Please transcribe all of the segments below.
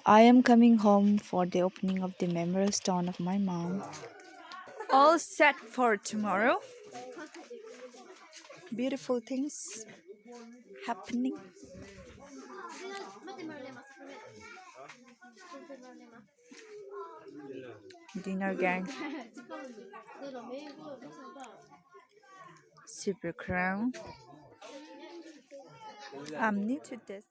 I am coming home for the opening of the memorial stone of my mom. All set for tomorrow. Beautiful things happening. Dinner gang. Super crown. I'm new to this.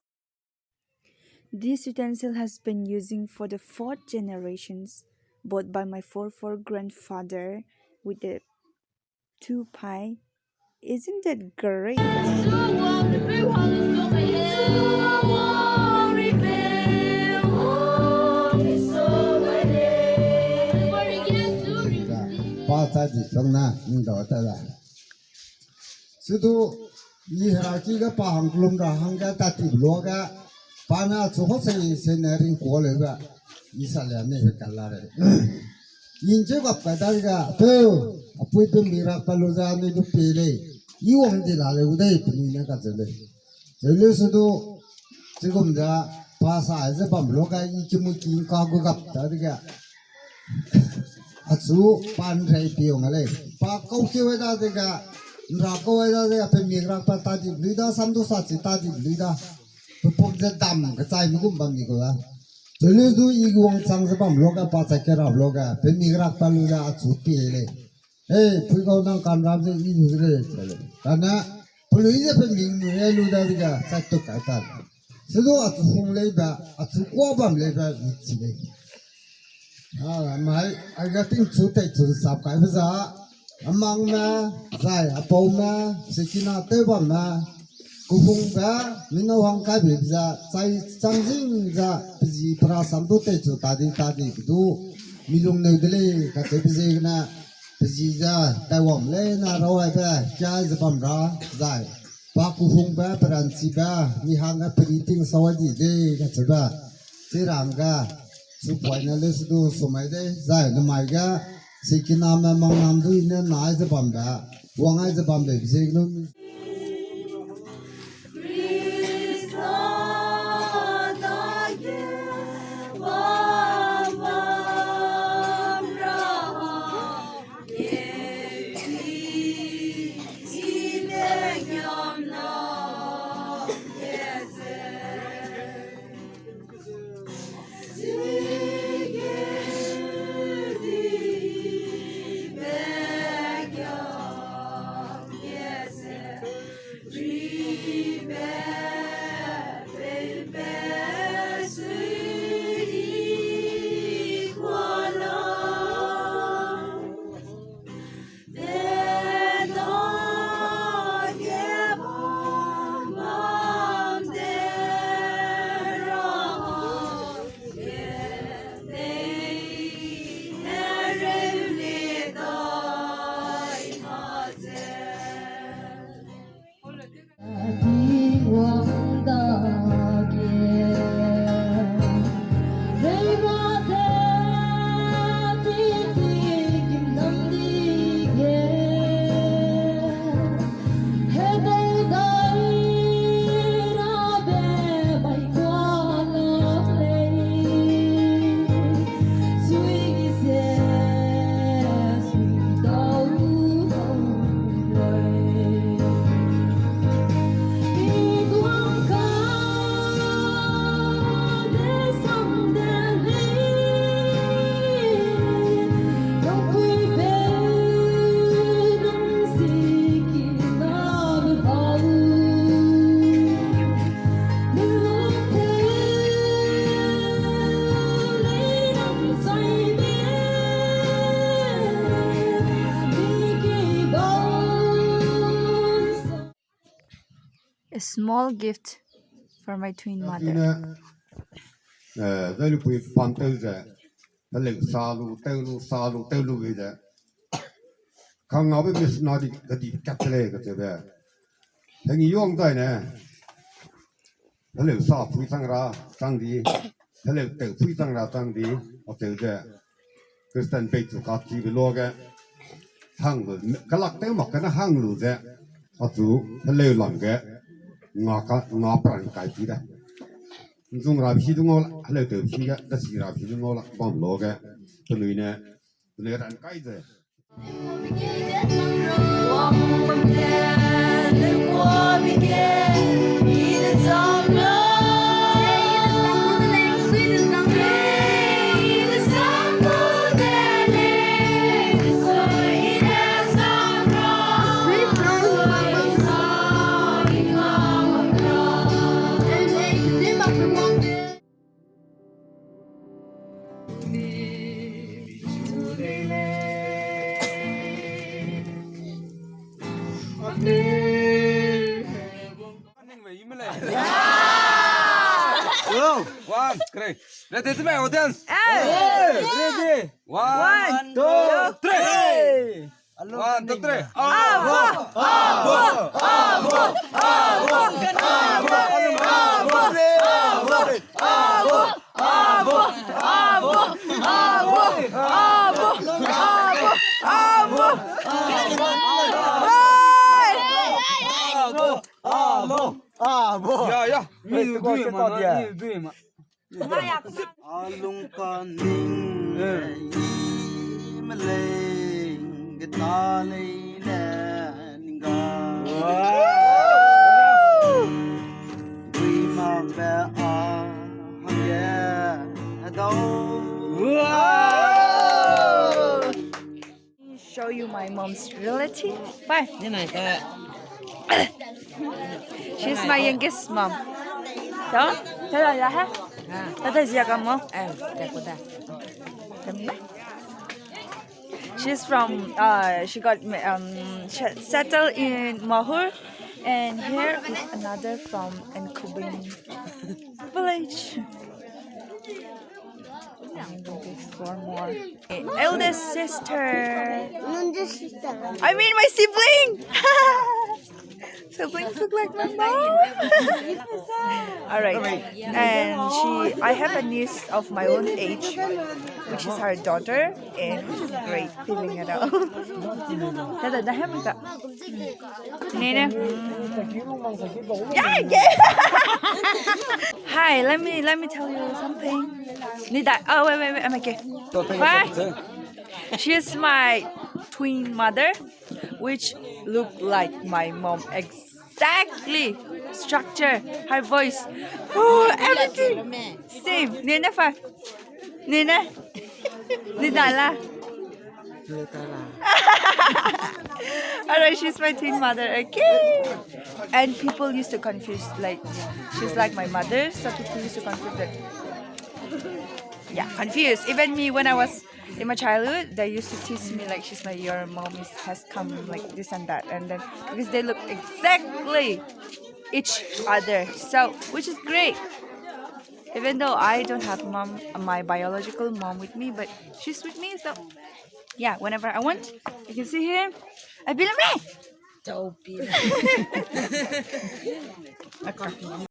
This utensil has been using for the fourth generations, bought by my grandfather with the 2 pie. Isn't that great? Situ ihaki ga pahang kulum rahang ga tati bloga pana chuho se nerin kuole ga isale ne kalare inje bap ka dalga to apui to mira paluza ne du pele iwong di lale udai puni na ka jele jele situ 지금 자 바사에서 밤 로가 이기무 긴 가고 갑다 그게 아주 반레 비용을래 바코케에다 제가 라코에다 제가 뱀미그락파 따지 리다 삼도사지 따지 리다 법제 담 그자이 무금 밤이고라 전에도 이구왕 장서 밤 로가 바사케라 로가 뱀미그락파 루가 아주 비래 에이 불가운한 간람제 이주를 저래 나나 불이제 뱀미그에 루다리가 싹도 갔다 Sido at hung leba at wabam leba vichile. Mai I got in two take to the sub kaibaza among na zai apoma sekina tebama kuhung ba mino hang kai bibza zai changjing za biji pra samdo te chu tadi du milung ne dele ka te biji na biji za taiwam le na rawai ba jai zabam ra zai Baku hung ba peranci ba mihanga periting sawadi de kaceba cirangga supaya les do sumai de zai namai ga sikina ma mangnam du ina nai zabam ba wangai zabam de bisegno A small gift for my twin mother. Very quick pantel the salu telu with the Kang of it is not the deep catlay at the bear. Hanging young dine. Hello, soft Puisanga, Sandy. Hello, Puisanga, Sandy, of the Christian Bates of Kati Loga. Hang the Galacta Makana hang loose there. Or two, hello, longer. Ngaka, Ngapran Kaitida. Dung rap hi dung ol halo te hi ga da si rap hi dung ol bom lo ga to lui ne ne ran kai ze 我梦见我明天你的早热，随着桑树的泪，随着桑树One, great. Ready to make audience. Ready. One, two, three. One, two, three. Yeah. Me do it, man. Do it, man. Alung kaning maling gitalay nengga we magbe a hangya adaw Show you my mom's relative. Bye. She's my youngest mom. Đó, thế là ha. Thế là gì cả mom? She's from she got settled in Mahur, and here is another from Nkubin village. I'm going to explore more. Eldest sister. I mean my sibling. Siblings look like my mom. All right, and I have a niece of my own age, which is her daughter, and which is great feeling it out. Nina. Yeah. Hi, let me tell you something. Nida. Oh wait, I'm okay. Bye. She's my twin mother, which look like my mom exactly. Structure, her voice, everything same. Nina fa, Nina, Nidala. Alright, she's my twin mother. Okay. And people used to confuse like she's like my mother, so people used to confuse that. Yeah, confused. Even me when I was in my childhood, they used to tease me like your mom has come like this and that, and then because they look exactly each other, so which is great. Even though I don't have my biological mom with me, but she's with me, so yeah. Whenever I want, you can see him. I feel me.